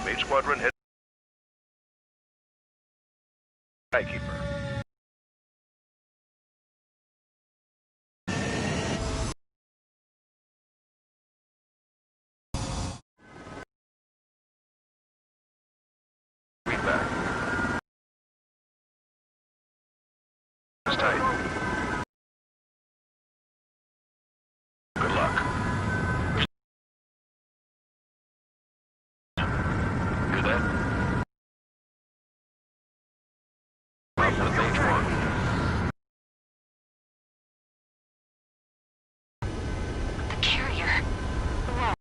Mage Squadron head Skykeeper. Read back. It's tight. Good luck. Hear that? Up with Mage 1. The carrier. Whoa.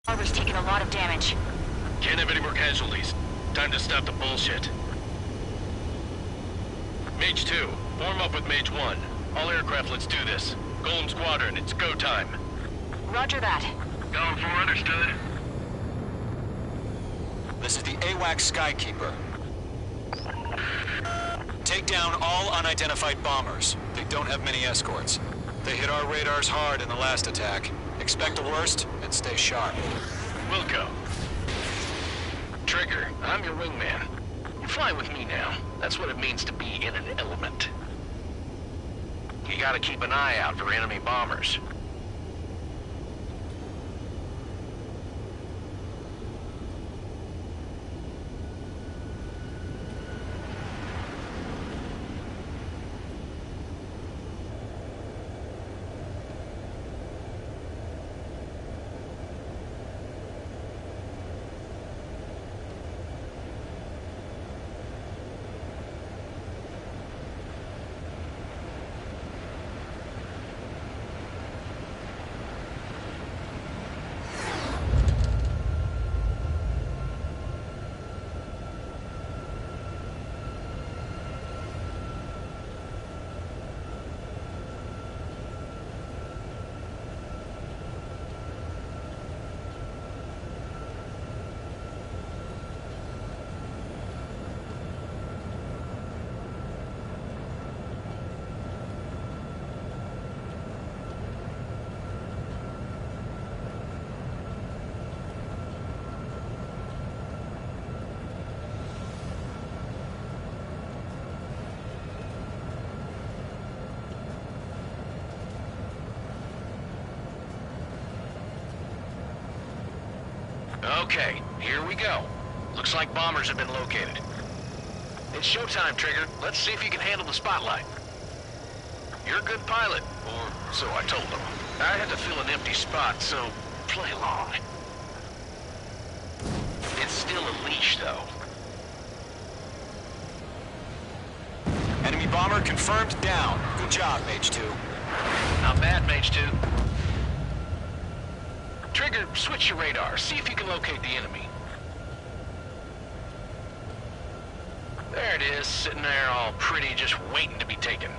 Harbor's taken a lot of damage. Can't have any more casualties. Time to stop the bullshit. Mage 2, form up with Mage 1. All aircraft, let's do this. Golem Squadron, it's go time. Roger that. Going for understood. This is the AWACS Skykeeper. Take down all unidentified bombers. They don't have many escorts. They hit our radars hard in the last attack. Expect the worst and stay sharp. Wilco. Trigger, I'm your wingman. You fly with me now. That's what it means to be in an element. You gotta keep an eye out for enemy bombers. Okay, here we go. Looks like bombers have been located. It's showtime, Trigger. Let's see if you can handle the spotlight. You're a good pilot, or so I told them. I had to fill an empty spot, so play along. It's still a leash, though. Enemy bomber confirmed down. Good job, Mage 2. Not bad, Mage 2. Trigger, switch your radar. See if you can locate the enemy. There it is, sitting there all pretty, just waiting to be taken.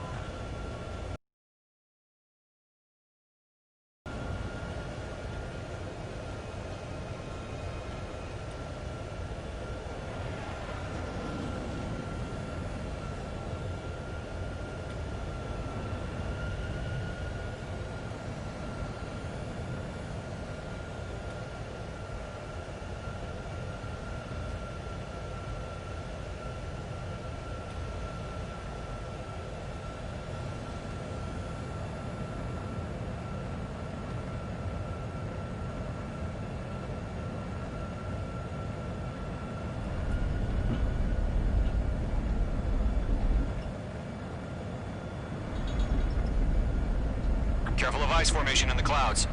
Careful of ice formation in the clouds.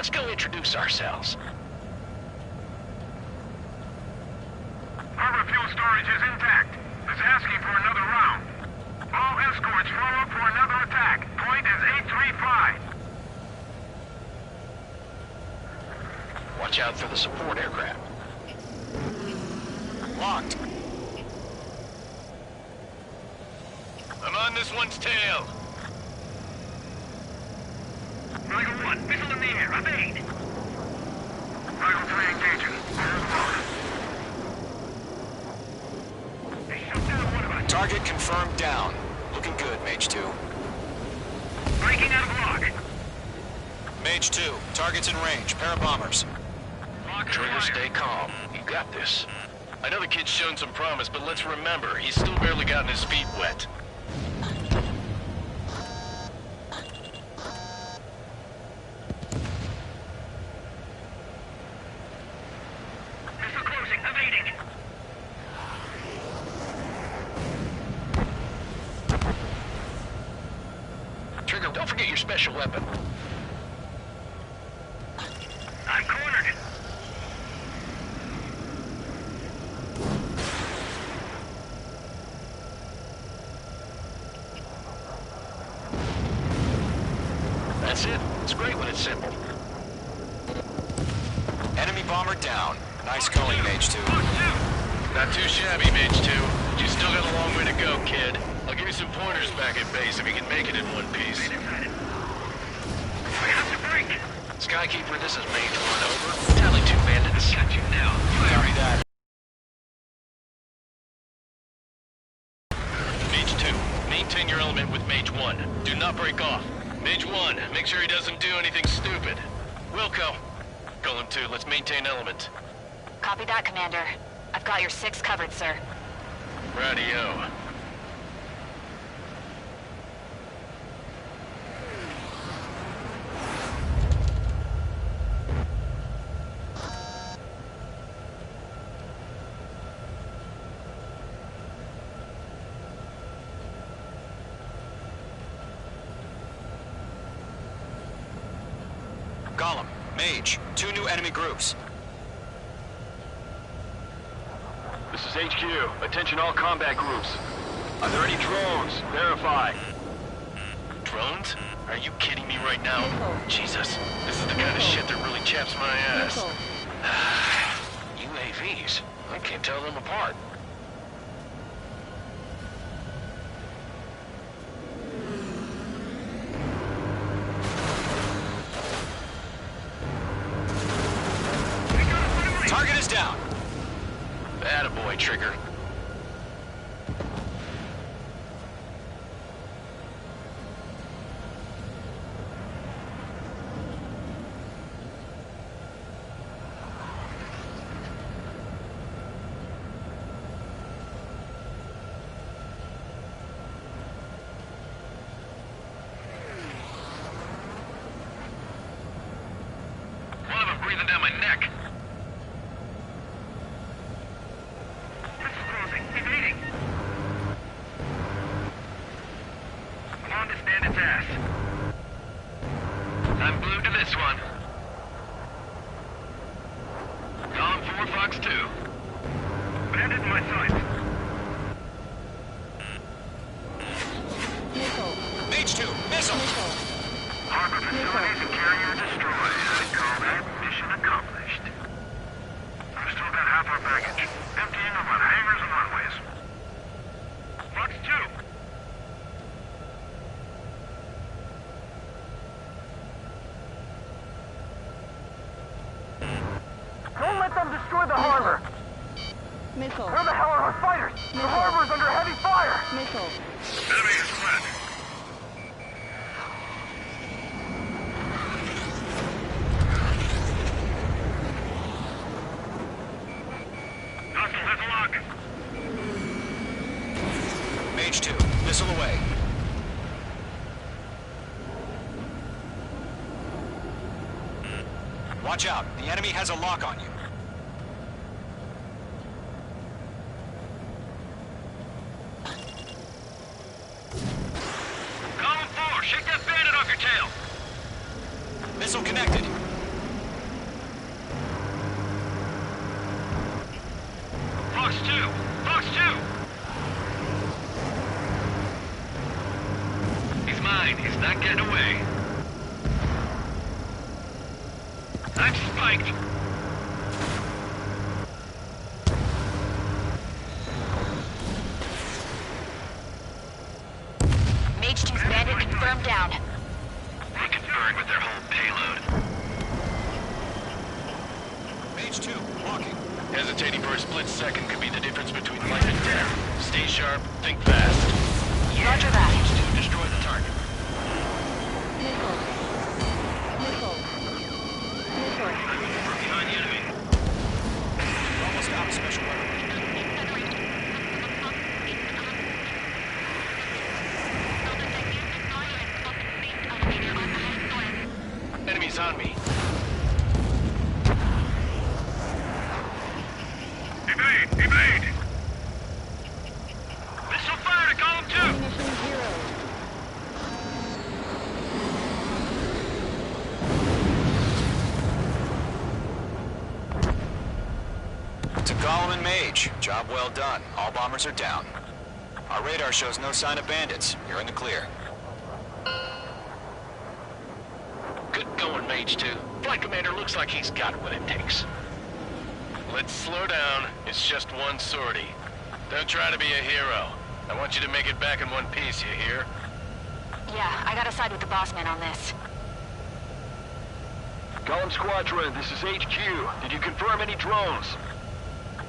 Let's go introduce ourselves. Harbor fuel storage is intact. It's asking for another round. All escorts form up for another attack. Point is 835. Watch out for the support aircraft. Locked. I'm on this one's tail. Rifle 1, missile in the air. Evade. Rifle 3 engaging. They shut down one of us. Target confirmed down. Looking good, Mage 2. Breaking out of lock. Mage 2, target's in range. Pair of bombers. Trigger, stay calm. You got this. I know the kid's shown some promise, but let's remember, he's still barely gotten his feet wet. Missile closing. Evading. Trigger, don't forget your special weapon. I'm cornered. That's it. It's great when it's simple. Enemy bomber down. Nice going, Mage 2. Not too shabby, Mage 2. You still got a long way to go, kid. I'll give you some pointers back at base if you can make it in one piece. I have to break. Skykeeper, this is Mage 1, over. Tally 2 bandits. Got you now. Copy that. Mage 2, maintain your element with Mage 1. Do not break off. Mage 1, make sure he doesn't do anything stupid. Wilco. Golem 2, let's maintain element. Copy that, Commander. I've got your 6 covered, sir. Radio. Golem, Mage, 2 new enemy groups. This is HQ. Attention all combat groups. Are there any drones? Verify. Drones? Are you kidding me right now? Jesus, this is the kind of shit that really chaps my ass. UAVs? I can't tell them apart. Target is down. Attaboy, Trigger. One of them breathing down my neck. Evading. I'm on to stand its ass. I'm glued to this one. Column 4, Fox 2. Bandit in my sights. Mage 2, missile. Harbor facilities and carrier destroyed. I'd call that mission accomplished. We've still got half our baggage. Emptying them on hangars and runways. Fox 2. Don't let them destroy the harbor! Missile. Where the hell are our fighters? The harbor's under heavy fire! Missile. Enemy is flat. Hostile has a lock. Mage 2, missile away. Watch out, the enemy has a lock on you. Column 4, shake that bandit off your tail. Missile connected. Get away. I'm spiked. Mage 2's bandit confirmed down. They can burn with their whole payload. Mage 2, walking. Hesitating for a split second could be the difference between life and death. Stay sharp, think fast. Roger that. Mage 2, destroy the target. Behind the enemy. We're almost out of special weapon. Enemies on me. Evade! Evade! Missile fire to column 2! To Gollum and Mage, job well done. All bombers are down. Our radar shows no sign of bandits. You're in the clear. Good going, Mage 2. Flight Commander looks like he's got what it takes. Let's slow down. It's just one sortie. Don't try to be a hero. I want you to make it back in one piece, you hear? Yeah, I gotta side with the boss man on this. Column Squadron, this is HQ. Did you confirm any drones?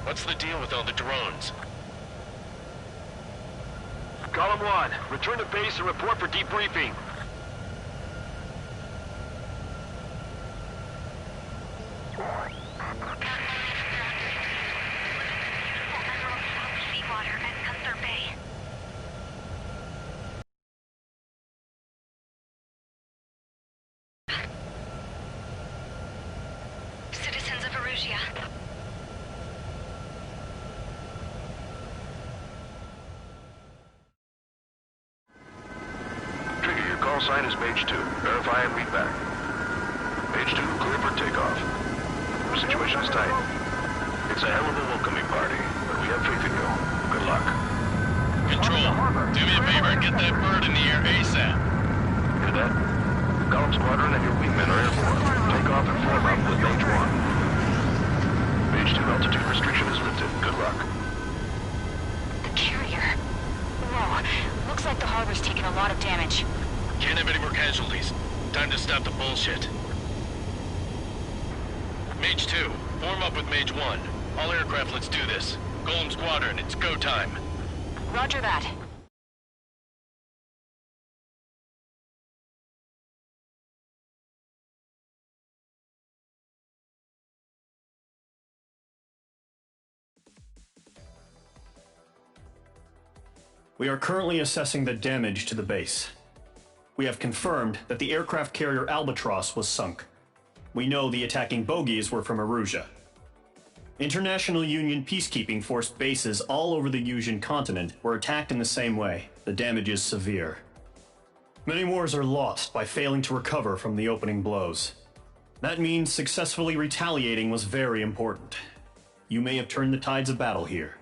What's the deal with all the drones? Column 1, return to base and report for debriefing. Citizens of Erusia. Trigger, your call sign is Mage 2. Verify and read back. Mage 2, clear for takeoff. The situation is tight. It's a hell of a welcoming party, but we have faith in you. Good luck. Control, do me a favor and get that bird in the air ASAP. Hear that? Column Squadron and your wingmen are airborne. Take off and form up with Mage 1. Mage 2 altitude restriction is lifted. Good luck. The carrier. Whoa, looks like the harbor's taken a lot of damage. Can't have any more casualties. Time to stop the bullshit. Mage 2, form up with Mage 1. All aircraft, let's do this. Golem Squadron, it's go time. Roger that. We are currently assessing the damage to the base. We have confirmed that the aircraft carrier Albatross was sunk. We know the attacking bogies were from Erusia. International Union peacekeeping force bases all over the Eurasian continent were attacked in the same way. The damage is severe. Many wars are lost by failing to recover from the opening blows. That means successfully retaliating was very important. You may have turned the tides of battle here.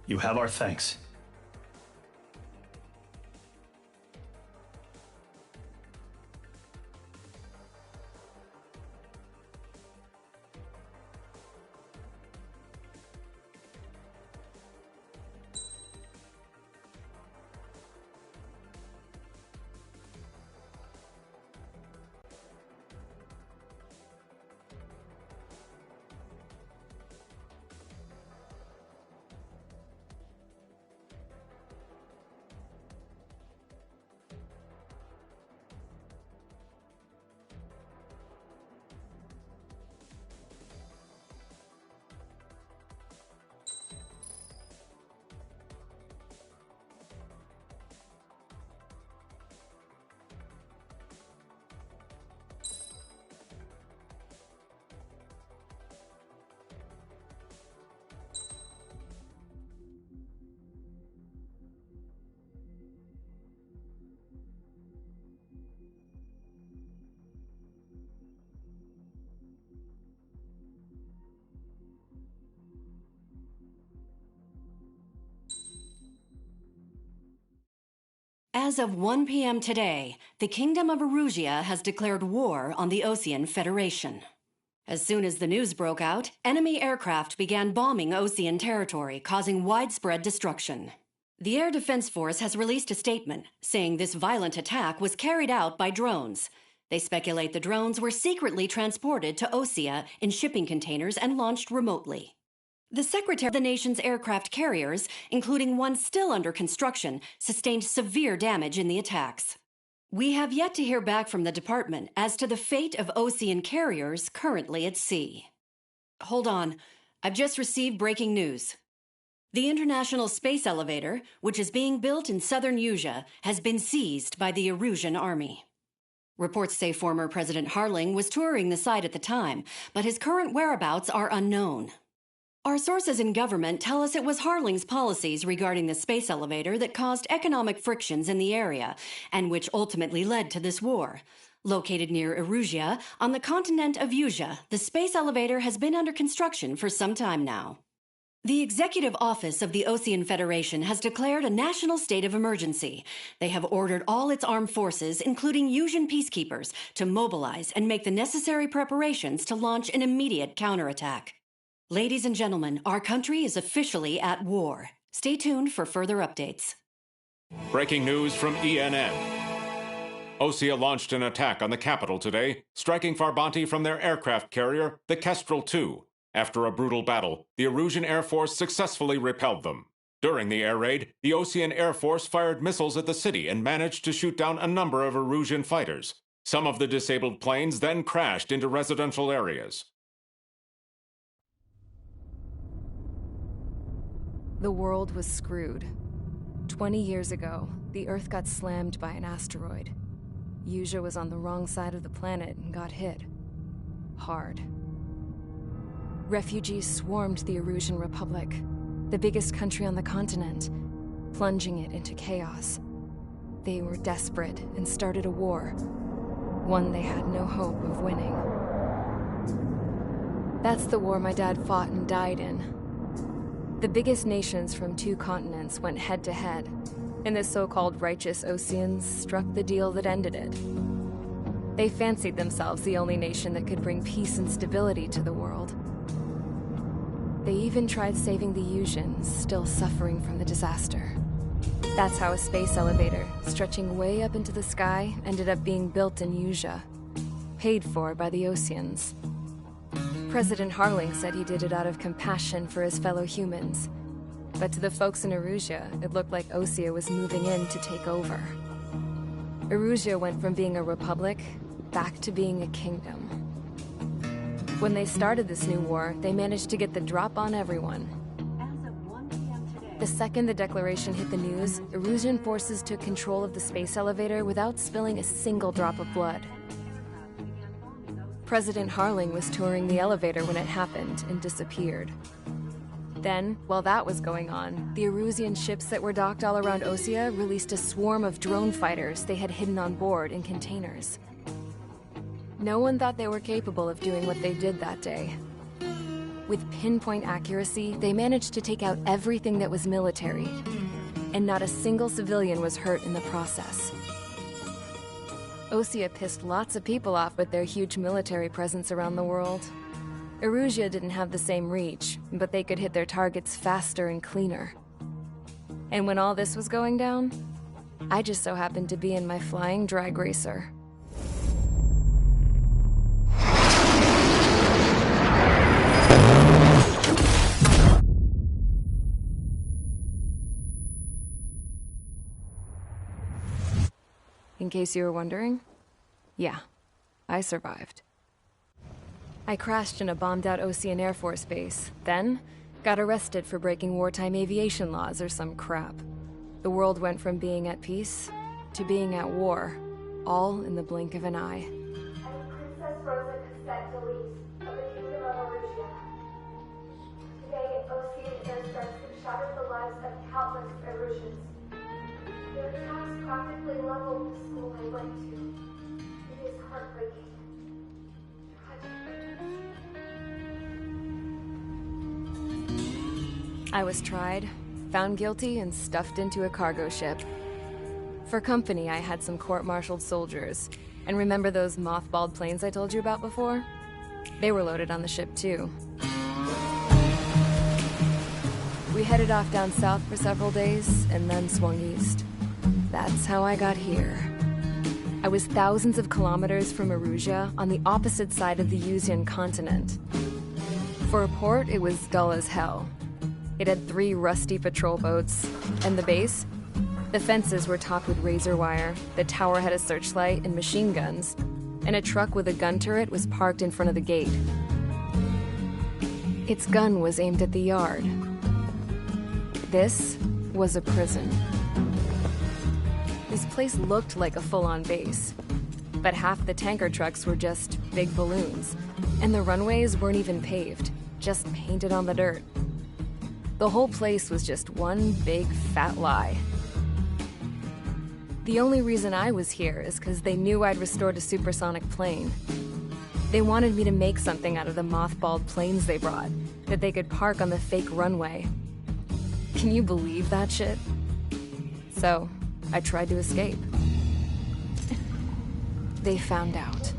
You have our thanks. As of 1 p.m. today, the Kingdom of Erusia has declared war on the Osean Federation. As soon as the news broke out, enemy aircraft began bombing Osean territory, causing widespread destruction. The Air Defense Force has released a statement saying this violent attack was carried out by drones. They speculate the drones were secretly transported to Osea in shipping containers and launched remotely. The Secretary of the nation's aircraft carriers, including one still under construction, sustained severe damage in the attacks. We have yet to hear back from the department as to the fate of Osean carriers currently at sea. Hold on. I've just received breaking news. The International Space Elevator, which is being built in southern Usea, has been seized by the Erusian army. Reports say former President Harling was touring the site at the time, but his current whereabouts are unknown. Our sources in government tell us it was Harling's policies regarding the space elevator that caused economic frictions in the area, and which ultimately led to this war. Located near Erusia, on the continent of Usea, the space elevator has been under construction for some time now. The Executive Office of the Osean Federation has declared a national state of emergency. They have ordered all its armed forces, including Usian peacekeepers, to mobilize and make the necessary preparations to launch an immediate counterattack. Ladies and gentlemen, our country is officially at war. Stay tuned for further updates. Breaking news from ENN. Osea launched an attack on the capital today, striking Farbanti from their aircraft carrier, the Kestrel II. After a brutal battle, the Erusian Air Force successfully repelled them. During the air raid, the Osean Air Force fired missiles at the city and managed to shoot down a number of Erusian fighters. Some of the disabled planes then crashed into residential areas. The world was screwed. 20 years ago, the Earth got slammed by an asteroid. Usea was on the wrong side of the planet and got hit. Hard. Refugees swarmed the Erusian Republic, the biggest country on the continent, plunging it into chaos. They were desperate and started a war, one they had no hope of winning. That's the war my dad fought and died in. The biggest nations from 2 continents went head-to-head, and the so-called righteous Oseans struck the deal that ended it. They fancied themselves the only nation that could bring peace and stability to the world. They even tried saving the Usians, still suffering from the disaster. That's how a space elevator, stretching way up into the sky, ended up being built in Usea, paid for by the Oseans. President Harling said he did it out of compassion for his fellow humans. But to the folks in Erusia, it looked like Osea was moving in to take over. Erusia went from being a republic back to being a kingdom. When they started this new war, they managed to get the drop on everyone. The second the declaration hit the news, Erusian forces took control of the space elevator without spilling a single drop of blood. President Harling was touring the elevator when it happened and disappeared. Then, while that was going on, the Erusian ships that were docked all around Osea released a swarm of drone fighters they had hidden on board in containers. No one thought they were capable of doing what they did that day. With pinpoint accuracy, they managed to take out everything that was military, and not a single civilian was hurt in the process. Osea pissed lots of people off with their huge military presence around the world. Erusia didn't have the same reach, but they could hit their targets faster and cleaner. And when all this was going down, I just so happened to be in my flying drag racer. In case you were wondering, yeah, I survived. I crashed in a bombed-out Osean Air Force base, then got arrested for breaking wartime aviation laws or some crap. The world went from being at peace to being at war, all in the blink of an eye. Princess Rosa Cassette Delise of the Kingdom of Erusia. Today, Osean airstrikes have shattered the lives of countless Erusians. Their attacks practically leveled the school I went to. It is heartbreaking. I was tried, found guilty, and stuffed into a cargo ship. For company, I had some court-martialed soldiers. And remember those mothballed planes I told you about before? They were loaded on the ship too. We headed off down south for several days, and then swung east. That's how I got here. I was thousands of kilometers from Erusia, on the opposite side of the Yuzian continent. For a port, it was dull as hell. It had 3 rusty patrol boats, and the base? The fences were topped with razor wire, the tower had a searchlight and machine guns, and a truck with a gun turret was parked in front of the gate. Its gun was aimed at the yard. This was a prison. This place looked like a full-on base, but half the tanker trucks were just big balloons, and the runways weren't even paved, just painted on the dirt. The whole place was just one big fat lie. The only reason I was here is because they knew I'd restored a supersonic plane. They wanted me to make something out of the mothballed planes they brought, that they could park on the fake runway. Can you believe that shit? So, I tried to escape. They found out,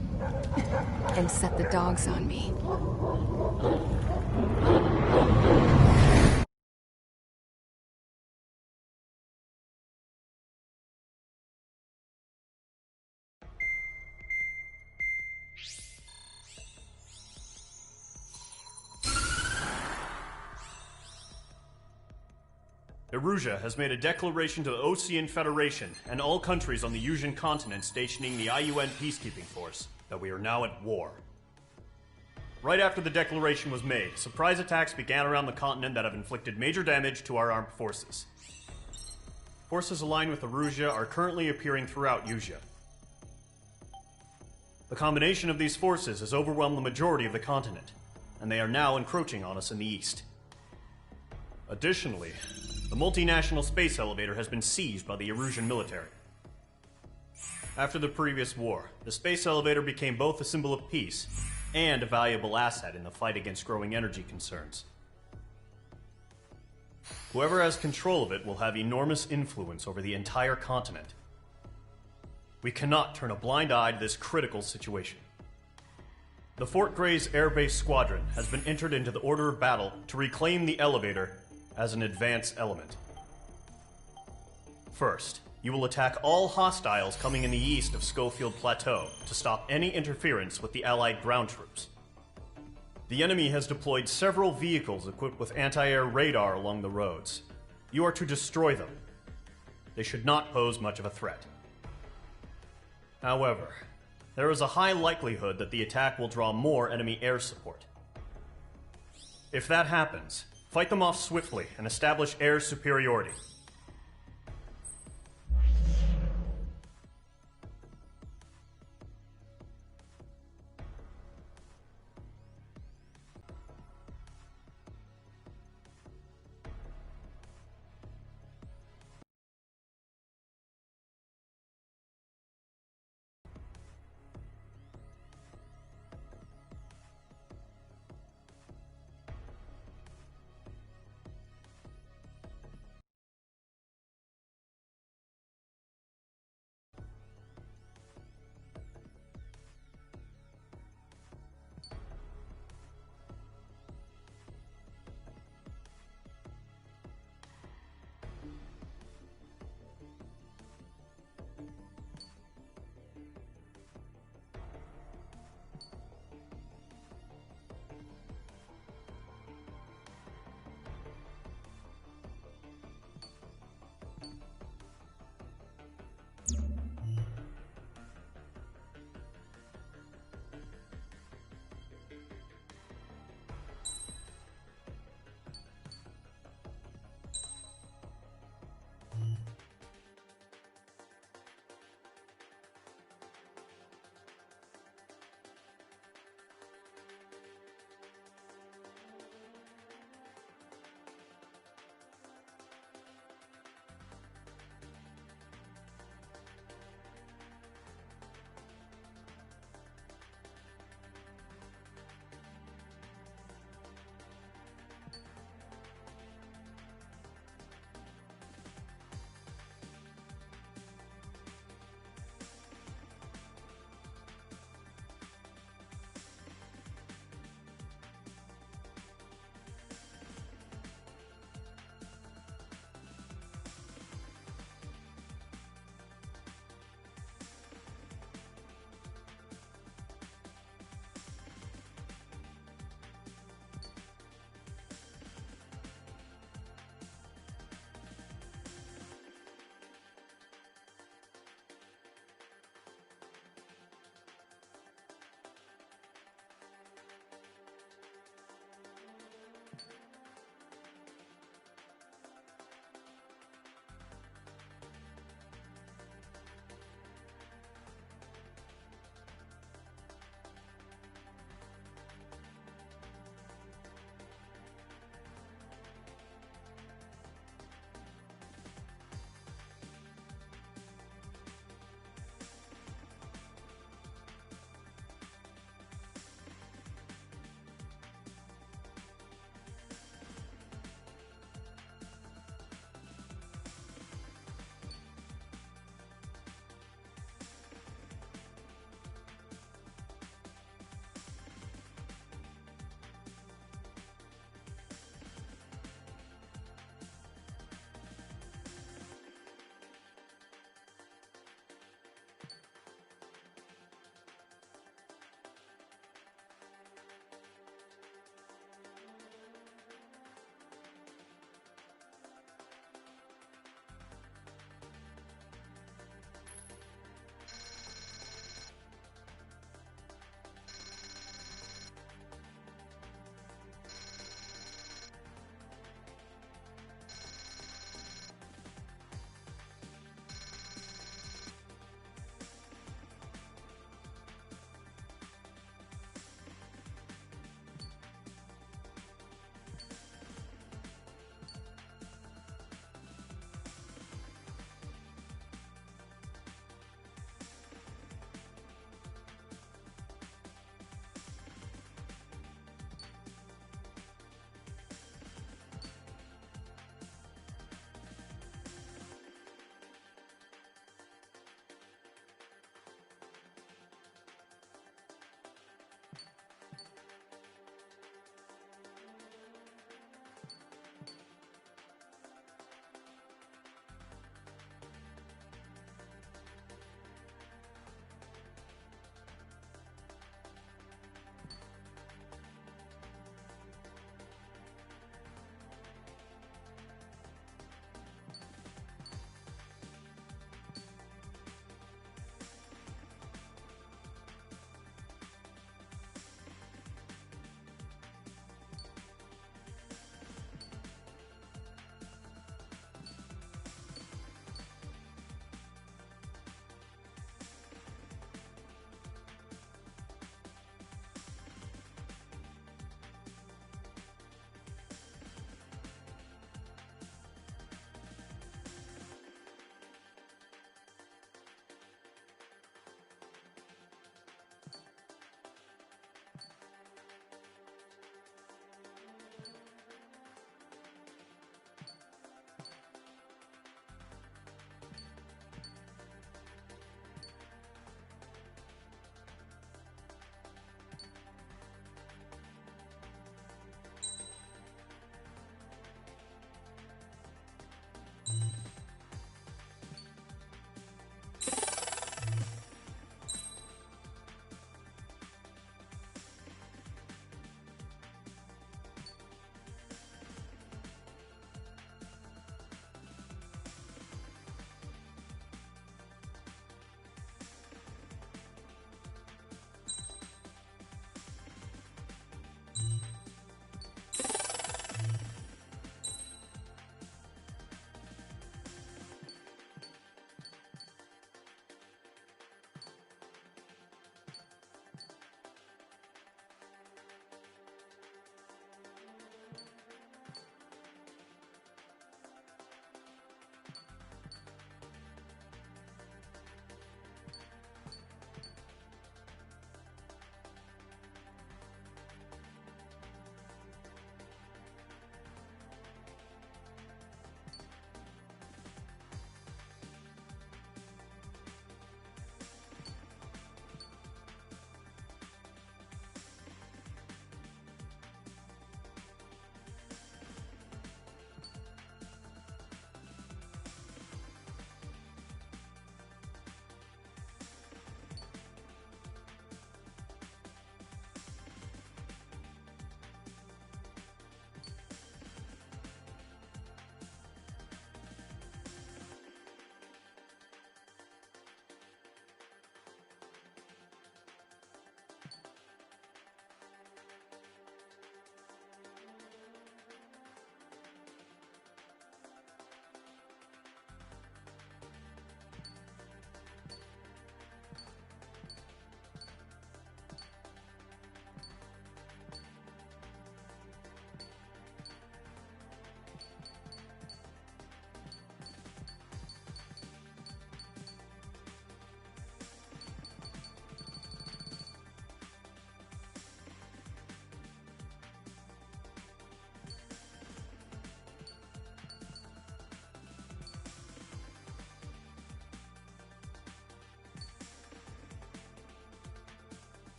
and set the dogs on me. Erusia has made a declaration to the Osean Federation and all countries on the Yusian continent stationing the IUN peacekeeping force that we are now at war. Right after the declaration was made, surprise attacks began around the continent that have inflicted major damage to our armed forces. Forces aligned with Erusia are currently appearing throughout Yusia. The combination of these forces has overwhelmed the majority of the continent, and they are now encroaching on us in the east. Additionally, the multinational space elevator has been seized by the Erusian military. After the previous war, the space elevator became both a symbol of peace and a valuable asset in the fight against growing energy concerns. Whoever has control of it will have enormous influence over the entire continent. We cannot turn a blind eye to this critical situation. The Fort Gray's Air Base Squadron has been entered into the order of battle to reclaim the elevator as an advance element. First, you will attack all hostiles coming in the east of Schofield Plateau to stop any interference with the Allied ground troops. The enemy has deployed several vehicles equipped with anti-air radar along the roads. You are to destroy them. They should not pose much of a threat. However, there is a high likelihood that the attack will draw more enemy air support. If that happens, fight them off swiftly and establish air superiority.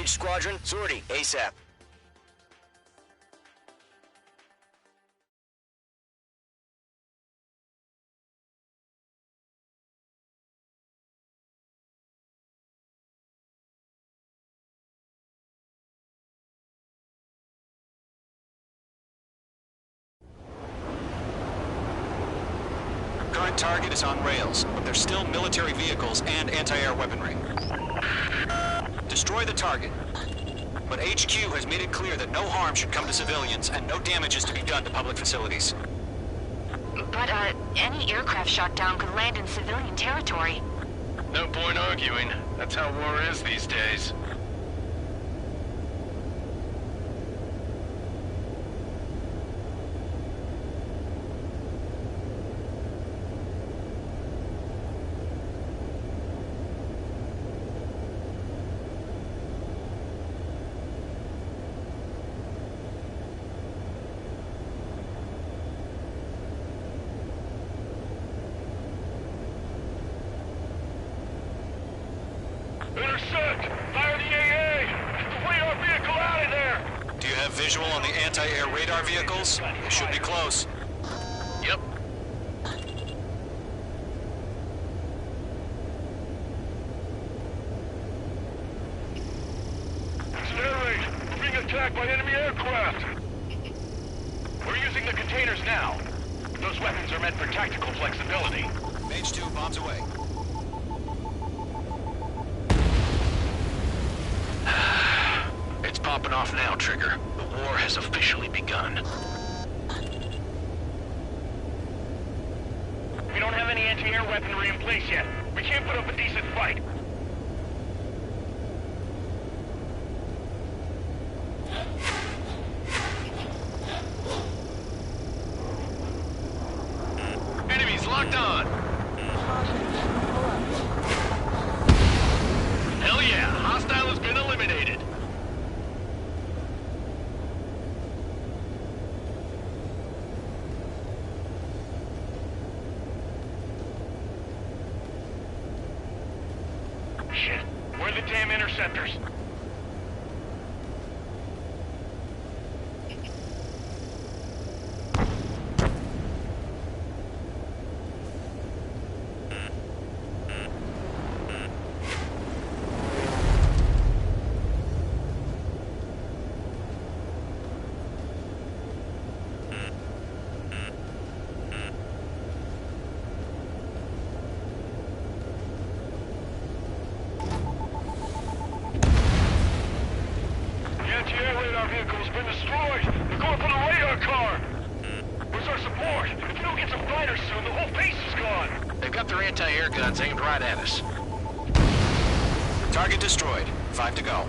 Engage squadron. Sortie, ASAP. Current target is on rails, but there's still military vehicles and anti-air weaponry. Destroy the target. But HQ has made it clear that no harm should come to civilians and no damage is to be done to public facilities. But, any aircraft shot down could land in civilian territory. No point arguing. That's how war is these days. Intercept! Fire the AA! Get the radar vehicle out of there! Do you have visual on the anti-air radar vehicles? They should be close. Yep. It's an air raid! We're being attacked by enemy aircraft! We're using the containers now. Those weapons are meant for tactical flexibility. Mage 2, bombs away. It's popping off now, Trigger. The war has officially begun. We don't have any anti-air weaponry in place yet. We can't put up a decent fight. Enemies locked on! Hell yeah! Hostile has been eliminated! Shit. Where are the damn interceptors? Anti-air radar vehicle's been destroyed! They're going for the radar car! Where's our support? If we don't get some fighters soon, the whole base is gone! They've got their anti-air guns aimed right at us. Target destroyed. 5 to go.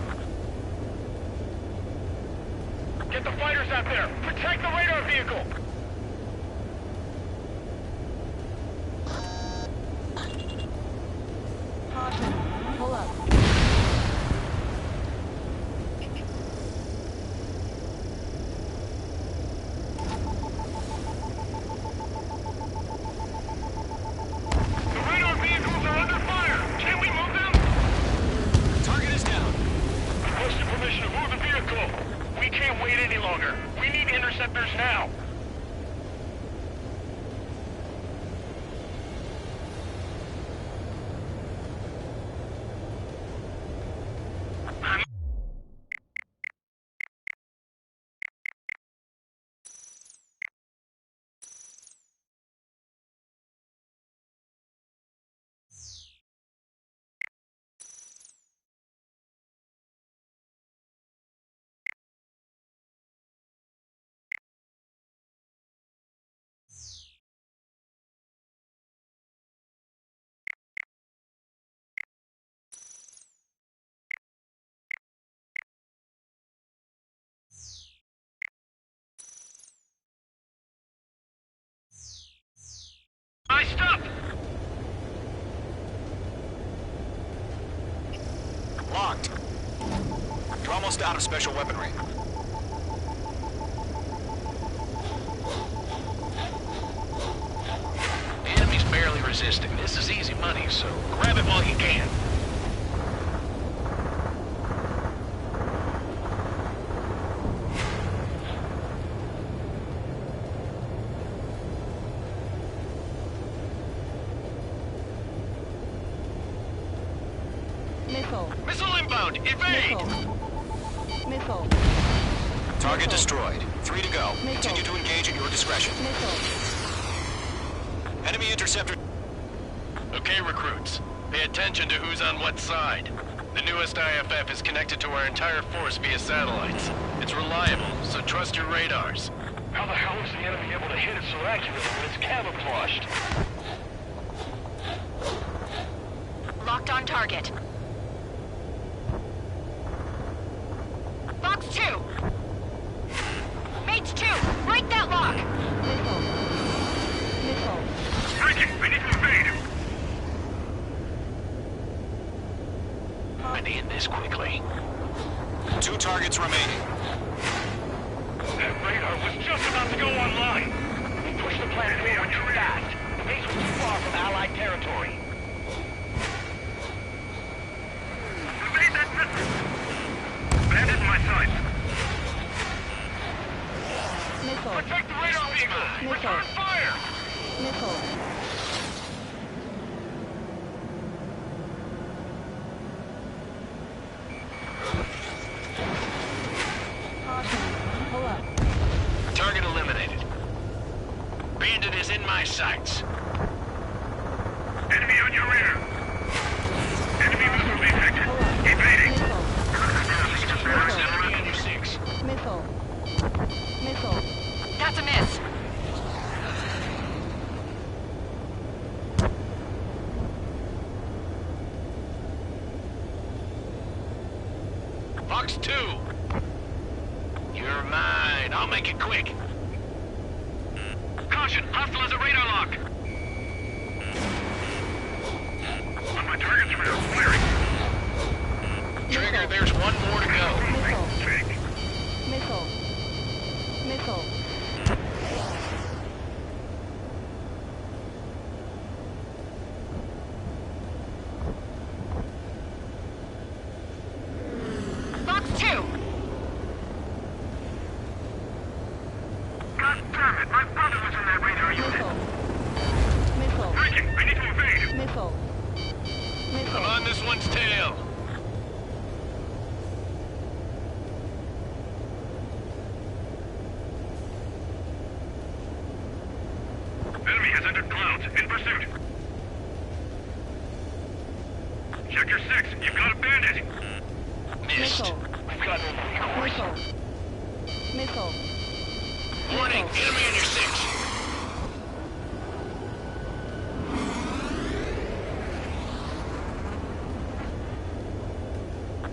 Get the fighters out there! Protect the radar vehicle! Pull up. The radar vehicles are under fire! Can we move them? Target is down. Requesting permission to move the vehicle! We can't wait any longer! We need interceptors now! I stop! Locked. You're almost out of special weaponry. The enemy's barely resisting. This is easy money, so grab it while you can. inbound! Evade! Missile. Target destroyed. 3 to go. Continue to engage at your discretion. Enemy interceptor. Okay, recruits. Pay attention to who's on what side. The newest IFF is connected to our entire force via satellites. It's reliable, so trust your radars. How the hell is the enemy able to hit it so accurately when it's camouflaged? Locked on target. Fox 2! Mates 2! Break that lock! Missile. Breaking! I need to evade! I need this quickly. 2 targets remaining. That radar was just about to go online. We pushed the planet forward too fast. The base was too far from Allied territory. Evade that missile! Bandit in my sights. Missile. Protect the radar vehicle! Return fire! Missile. Pull up. Target eliminated. Bandit is in my sights. Enemy on your rear. Enemy missile detected. Evading. Enemy on your 6. Missile. Missile. That's a miss. Fox 2! You're mine. I'll make it quick. Caution! Hostile has a radar lock! On my target's rear. Firing. Trigger, there's one more to go. Missile. Missile. Fox 2! God damn it! My brother was in that radar unit! Missile. Breaking! I need to evade! Missile. I'm on this one's tail. Enemy has entered clouds. In pursuit. Sector 6, you've got a bandit! Missed. Missile. We've got no recourse. Missile. Warning, enemy on your 6.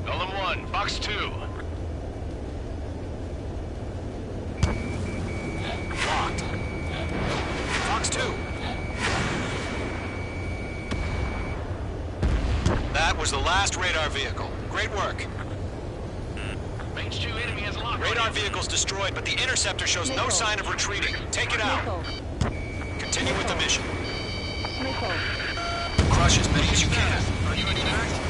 Golem 1, Fox 2. Locked. Fox 2. That was the last radar vehicle. Great work. Range 2 enemy has locked. Radar vehicle's destroyed, but the interceptor shows no sign of retreating. Take it out. Continue with the mission. Missile. Crush as many as you can. Are you intact?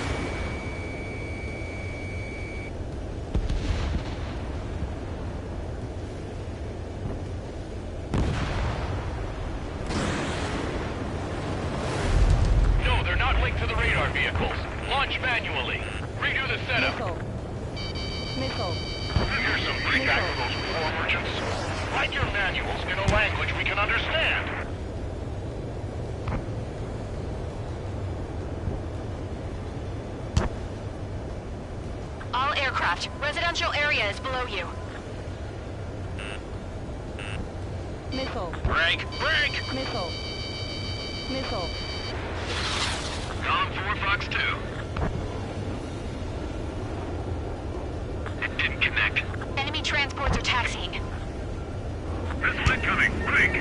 No, they're not linked to the radar vehicles. Launch manually. Redo the setup. Missile. Here's some feedback for those war merchants. Write your manuals in a language we can understand. All aircraft. Residential area is below you. Missile. Break! Break! Missile. Missile. Column 4, Fox 2. It didn't connect. Enemy transports are taxiing. Missile incoming. Break.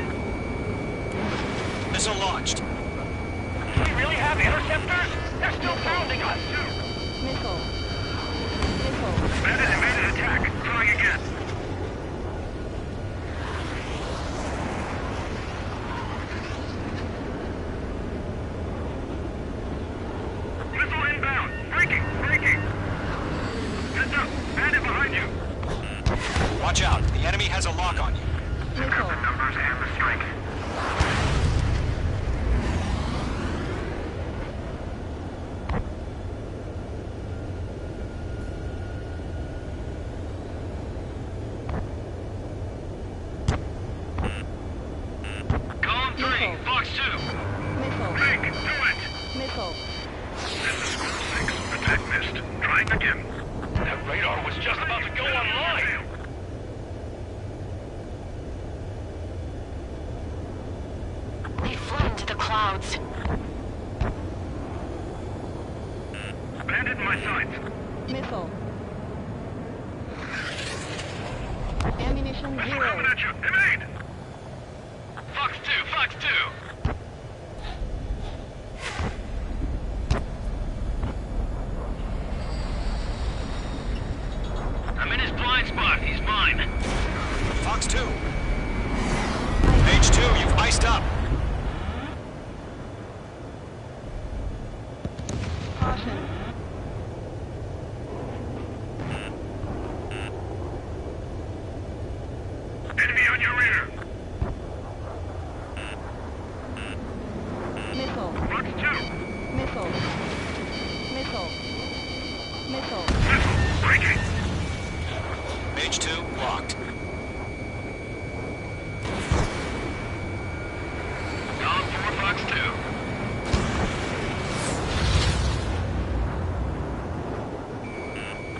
Missile launched. Do we really have interceptors? They're still pounding us. Missile. Missile. Bandit evaded attack. Trying again. Missile inbound. Breaking. Breaking. Heads up. Bandit behind you. Watch out. The enemy has a lock on you. Got the numbers and the strike. Again. That radar was just about to go online. They fled into the clouds. Bandit in my sights. Missile. Ammunition Missile 0. coming at you. Evade! Fox 2, Fox 2. I'm in his blind spot. He's mine. Fox 2. Page 2, you've iced up. Caution. Enemy on your rear. Missile. Fox 2. Missile. Missile. Missile. Missile. Breaking. Page 2, locked. Down 4, Fox 2.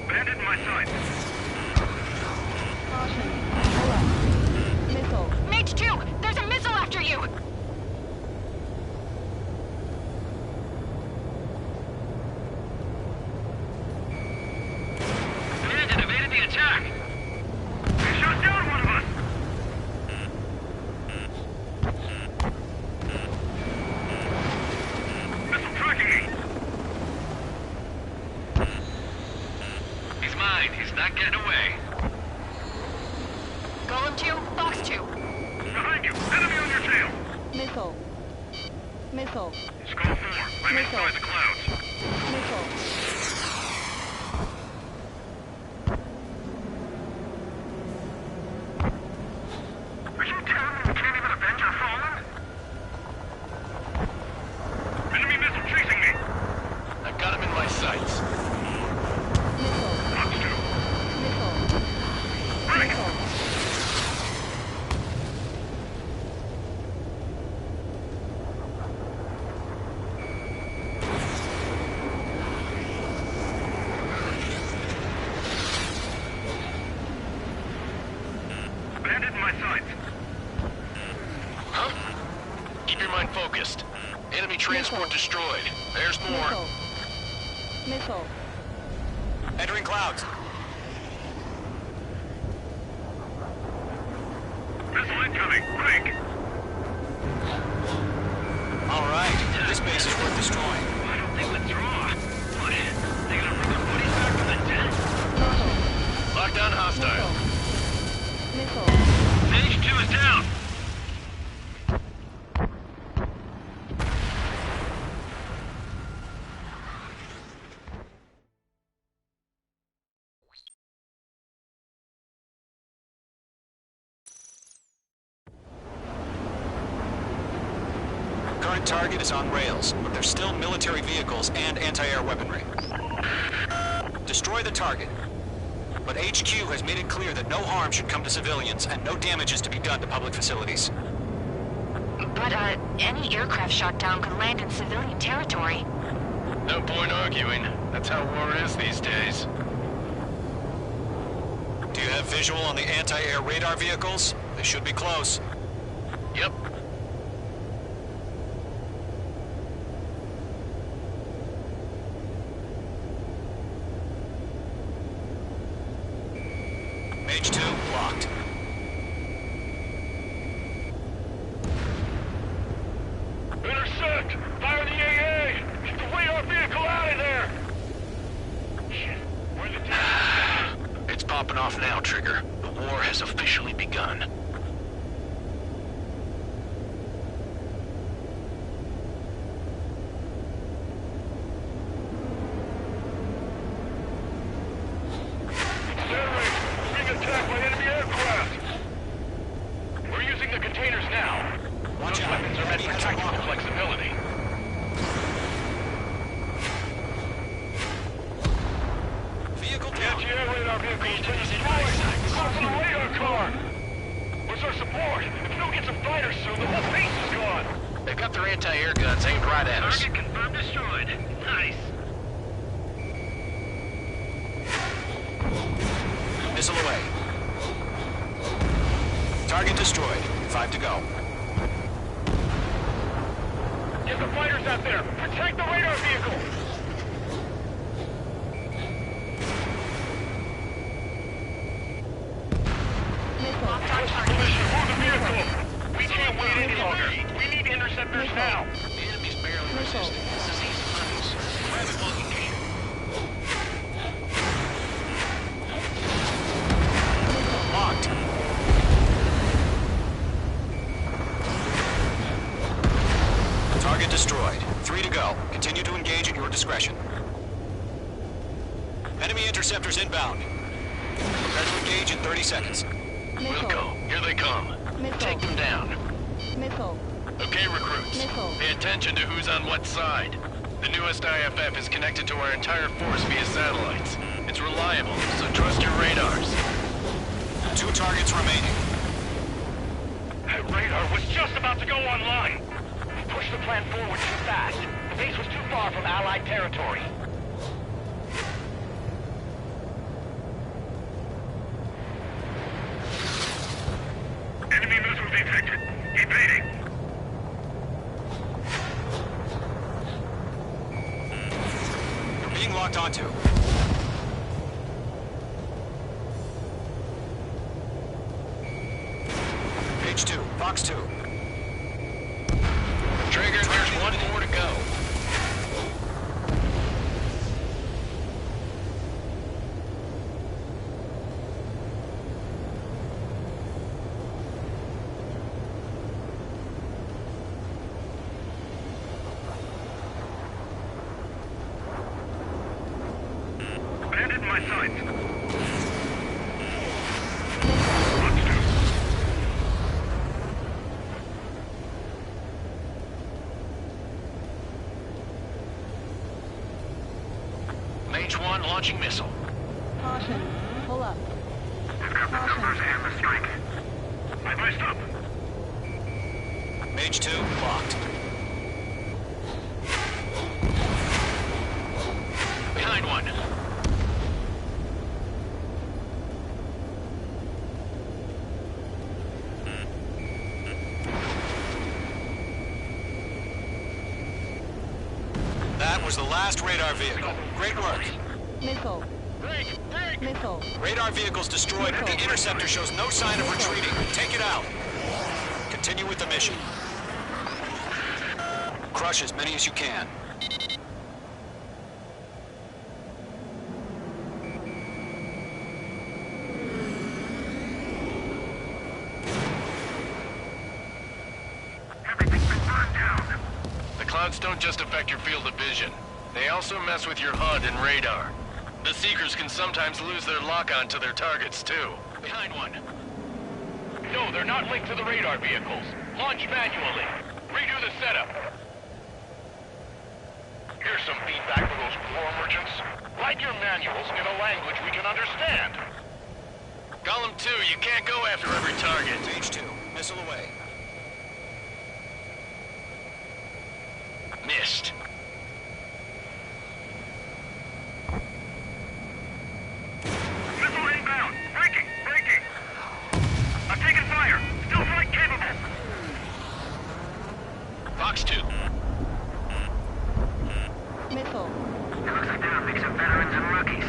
Bandit in my sights. Caution. Alert. Missile. Mage 2, there's a missile after you! Bandit evaded the attack. They shot down one of us. Missile tracking me. He's mine. He's not getting away. Golem 2, Fox 2. Behind you. Enemy on your tail. Missile. Missile. Skull 4. I'm Missile. inside the clouds. Missile. Are you telling me you can't even avenge your fallen? Enemy missile chasing me. I've got him in my sights. Missile. Fox 2. Missile. Break. Missile. Bandit in my sights. Huh? Keep your mind focused. Enemy transport Missile. destroyed. There's more. Missile. Missile. Entering clouds. Missile incoming. Break. All right, this base is worth destroying. I don't think withdraw. What? They gonna bring their buddies back from the dead? Missile. Lockdown hostile. Missile. Missile. Stage 2 is down. Current target is on rails, but there's still military vehicles and anti-air weaponry. Destroy the target. But HQ has made it clear that no harm should come to civilians and no damage is to be done to public facilities. But, any aircraft shot down could land in civilian territory. No point arguing. That's how war is these days. Do you have visual on the anti-air radar vehicles? They should be close. Yep. Page 2, locked. Intercept! Fire the AA! Get the radar vehicle out of there! Shit, where the damn... It's popping off now, Trigger. The war has officially begun. Being attacked by enemy aircraft! We're using the containers now. Watch Those out. weapons are meant Enemy for has a tactical bomb. flexibility. Vehicle The down. anti-air radar vehicle has been destroyed! Go for the radar car! Where's our support? If we don't get some fighters soon, the whole base is gone! They've got their anti-air guns aimed right at us. Target confirmed destroyed. Nice. Missile away. Target destroyed. 5 to go. Get the fighters out there! Protect the radar vehicle! Missile. Position, hold the vehicle! We can't wait any longer. We need interceptors now. The enemy's barely Missile. resisting. This is easy runnings. Grab it while you can. Locked. Target destroyed. 3 to go. Continue to engage at your discretion. Enemy interceptors inbound. Prepare to engage in 30 seconds. We'll go. Here they come. Missile. Take them down. Missile. Okay, recruits. Missile. Pay attention to who's on what side. The newest IFF is connected to our entire force via satellites. It's reliable, so trust your radars. 2 targets remaining. That radar was just about to go online. We pushed the plan forward too fast. The base was too far from Allied territory. Enemy missile detected. Evading. We're being locked onto. Page 2. Fox 2. Trigger, there's one more to go. Bandit in my sights. Mage 1 launching missile. Caution. Pull up. We've got the numbers and the strike. I messed up. Mage 2 locked. Behind one. That was the last radar vehicle. Great work. Missile. Missile. Radar vehicle's destroyed, but the interceptor shows no sign of retreating. Take it out. Continue with the mission. Crush as many as you can. Everything's been burned down. The clouds don't just affect your field of vision. They also mess with your HUD and radar. The Seekers can sometimes lose their lock-on to their targets, too. Behind one. No, they're not linked to the radar vehicles. Launch manually. Redo the setup. Here's some feedback for those floor merchants. Write your manuals in a language we can understand. Golem 2, you can't go after every target. Page 2, missile away. Missed. Missile inbound. Breaking. I'm taking fire. Still flight capable. Fox 2. Missile. It looks like they're a mix of veterans and rookies.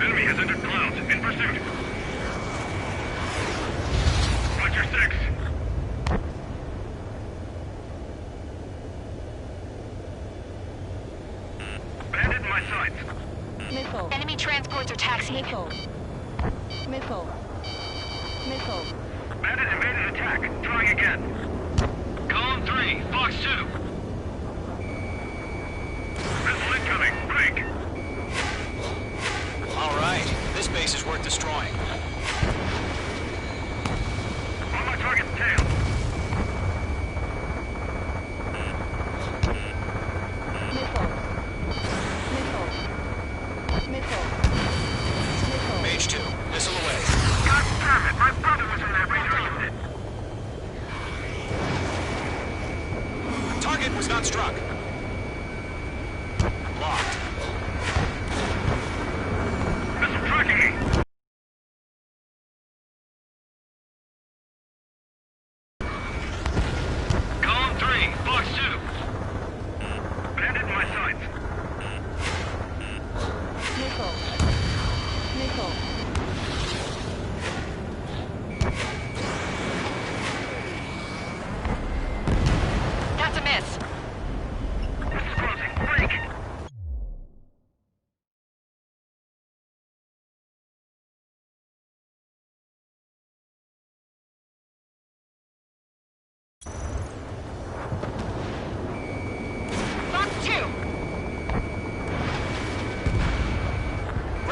Enemy has entered clouds. In pursuit. Roger 6. Bandit in my sights. Missile. Enemy transports are taxiing. Missile. Missile. Missile. Bandit evaded attack. Trying again. Column 3, Fox 2. Missile incoming. Break. All right, this base is worth destroying. On my target's tail. Missile. Missile. Missile. Missile. Mage 2, missile away. God damn it! My brother was in that radar unit. Target was not struck. Locked. Missile tracking me.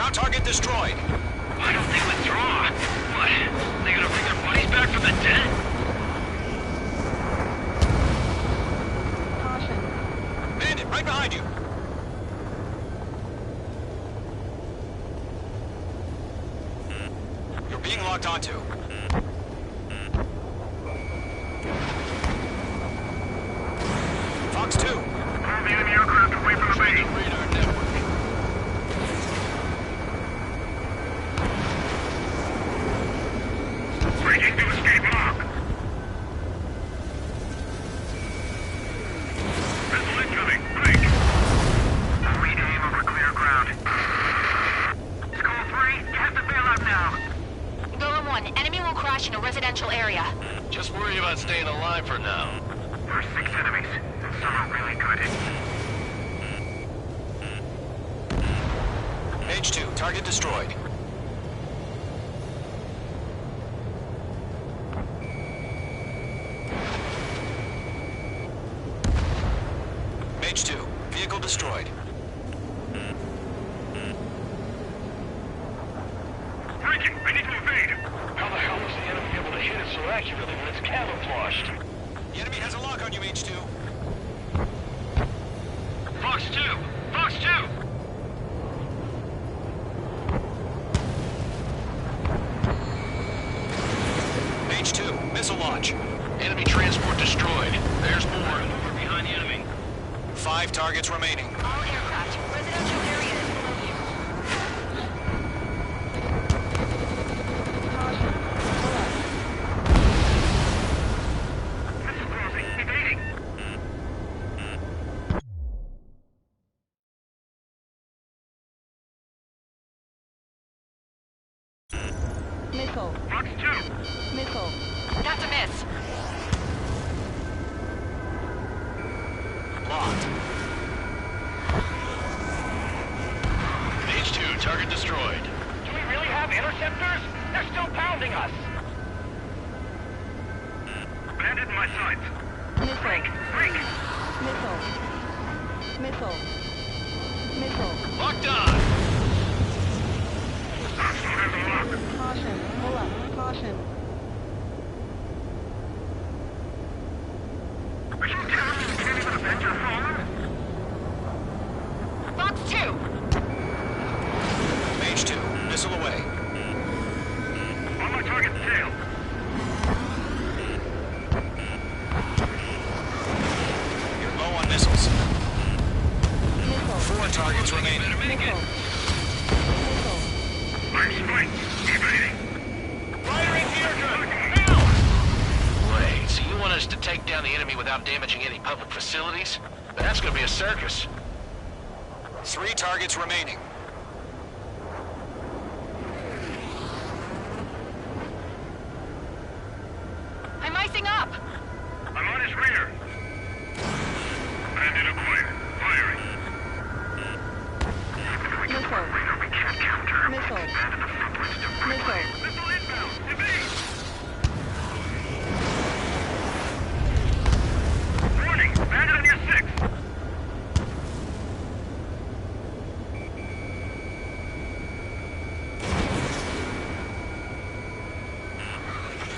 Ground target destroyed. Why don't they withdraw? What? They gonna bring their buddies back from the dead? Caution. Bandit, right behind you. You're being locked onto. Fox 2. Pull the enemy aircraft away from the base. Radar network. Breaking to escape lock. Missile incoming. Break. Read aim over clear ground. Skull 3, you have to bail out now. Golem 1, enemy will crash in a residential area. Just worry about staying alive for now. There's 6 enemies, and some are really good. H2, target destroyed. H2, vehicle destroyed. Breaking, I need to evade. How the hell was the enemy able to hit it so accurately when it's camouflaged? The enemy has a lock on you, H2. Fox 2! Fox 2! H2, missile launch. Enemy transport destroyed. There's more. We're behind the enemy. 5 targets remaining. All aircraft, residential area is below you. Caution. Pull up. Missile crossing, evading. Missile. Fox 2! Missile. That's a miss. Locked. H2, target destroyed. Do we really have interceptors? They're still pounding us. Bandit in my sights. Missile. Break! Missile. Missile. Missile. Locked on. Hostile has a lock. Caution. Pull up. Caution. Are you telling me you can't even avenge your fallen? Fox 2! H2, missile away. On my target's tail. You're low on missiles. Missile. 4 targets remaining. Missile. Missile. I'm spiked. Evading. Firing here, good. Now! Wait, so you want us to take down the enemy without damaging any public facilities? That's gonna be a circus. 3 targets remaining. I'm icing up! I'm on his rear. Bandit acquired. Firing. Missile. Radar we can't counter. Missile. Bandit the front line's too Missile. quickly. Missile inbound. Evade. Warning. Bandit on your 6.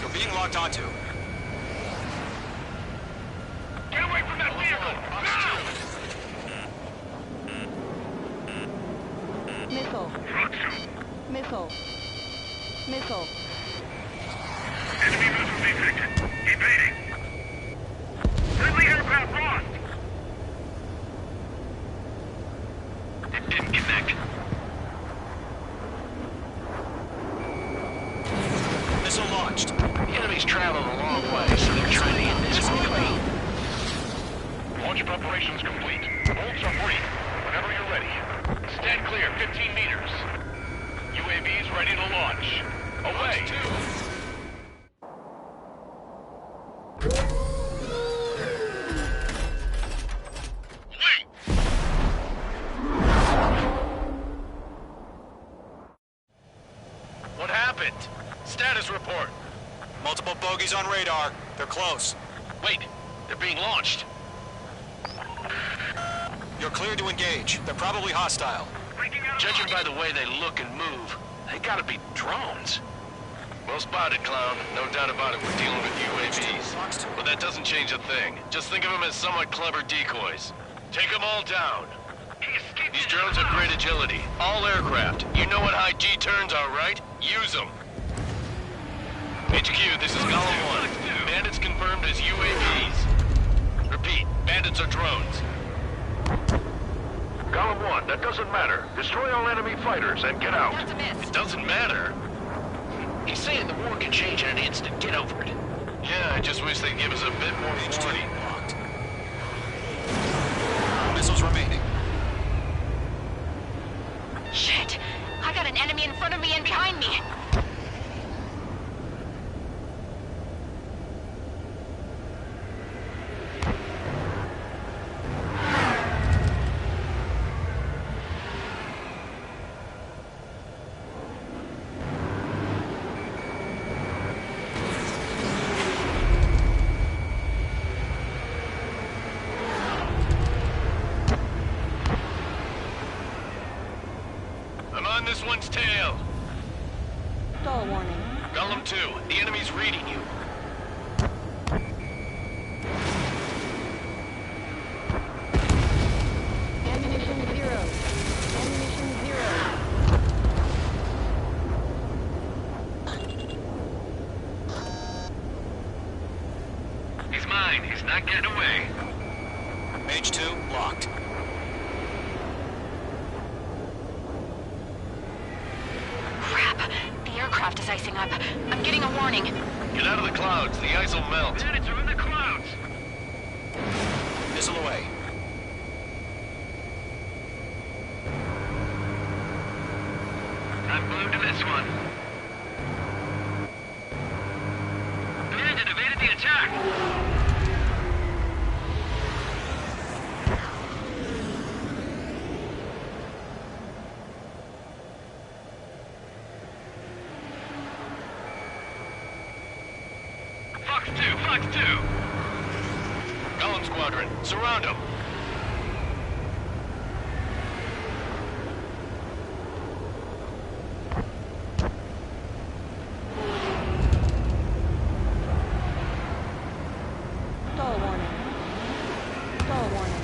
You're being locked onto. Get away from that vehicle! Now! Missile. Fox 2. Missile. Missile. Enemy missile detected. Evading. Friendly aircraft lost. It didn't connect. Missile launched. The enemy's traveled a long way, so they're trying to get this quickly. Launch preparations complete. Bolts are free. Whenever you're ready. Stand clear, 15 meters. UAVs ready to launch. Away! Wait. What happened? Status report. Multiple bogies on radar. They're close. Wait, they're being launched. You're cleared to engage. They're probably hostile. Breaking out of Judging by the way they look and move, they gotta be drones. Well spotted, Clown. No doubt about it, we're dealing with UAVs. But that doesn't change a thing. Just think of them as somewhat clever decoys. Take them all down. These drones have great agility. All aircraft. You know what high G-turns are, right? Use them. HQ, this is Column 1. Bandits confirmed as UAVs. Repeat, bandits are drones. Column 1, that doesn't matter. Destroy all enemy fighters and get out. That's a miss. It doesn't matter. He's saying the war can change in an instant. Get over it. Yeah, I just wish they'd give us a bit more warning. Locked. Missiles remaining. Shit! I got an enemy in front of me and behind me! I'm on this one's tail. Stall warning. Golem 2, the enemy's reading you. Ammunition 0. Ammunition 0. He's mine. He's not getting away. Mage 2, locked. Crap! The aircraft is icing up. I'm getting a warning. Get out of the clouds. The ice will melt. Bandits are in the clouds. Missile away. I'm glued to this one. Bandit evaded the attack. Fox 2, Fox 2. Golem Squadron, surround them. Stall warning. Stall warning.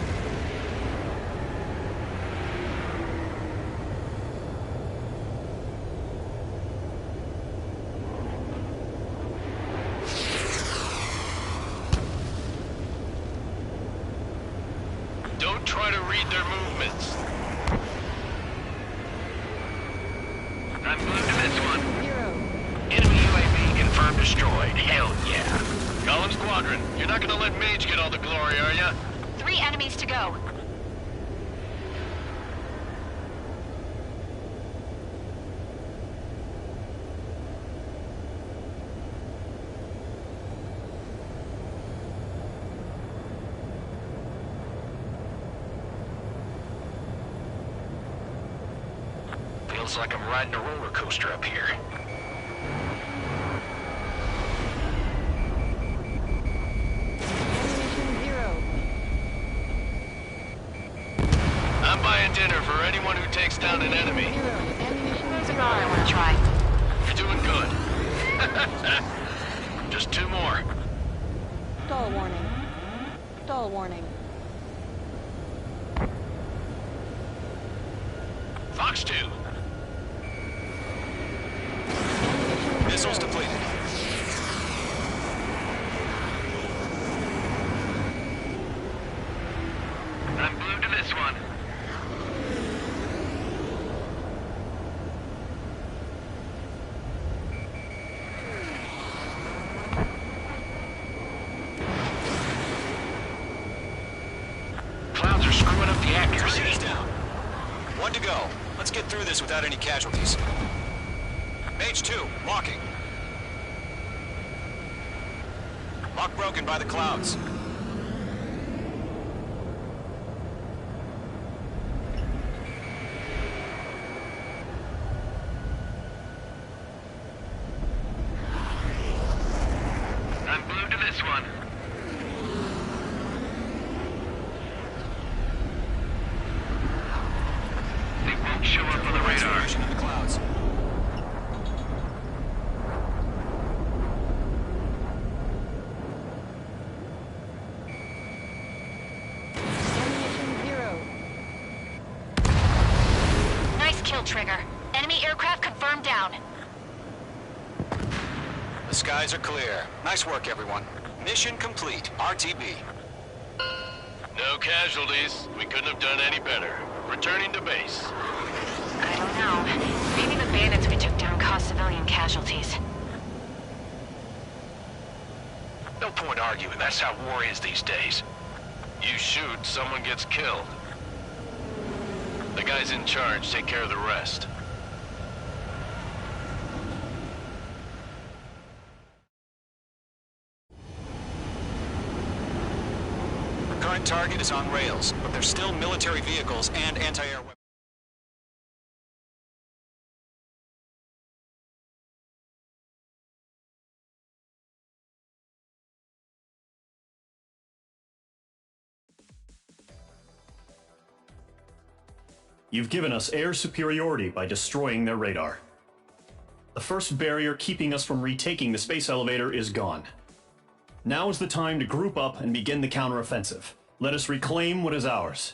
Don't try to read their movements. I'm glued to this one. 0. Enemy UAV confirmed destroyed. Hell yeah. Golem Squadron, you're not gonna let Mage get all the glory, are ya? 3 enemies to go. Feels like I'm riding a roller coaster up here. Ammunition 0. I'm buying dinner for anyone who takes down an enemy. 0. Ammunition There's 0. another I want to try. You're doing good. Just 2 more. Stall warning. Stall warning. Fox 2. Missiles depleted. I'm glued to this one. Clouds are screwing up the accuracy. Target is down. 1 to go. Let's get through this without any casualties. Mage 2, locking. Lock broken by the clouds. I'm glued to this one. They won't show up on Trigger. Enemy aircraft confirmed down. The skies are clear. Nice work, everyone. Mission complete. RTB. No casualties. We couldn't have done any better. Returning to base. I don't know. Maybe the bandits we took down caused civilian casualties. No point arguing. That's how war is these days. You shoot, someone gets killed. The guys in charge take care of the rest. The current target is on rails, but there's still military vehicles and anti-air weapons. You've given us air superiority by destroying their radar. The first barrier keeping us from retaking the space elevator is gone. Now is the time to group up and begin the counteroffensive. Let us reclaim what is ours.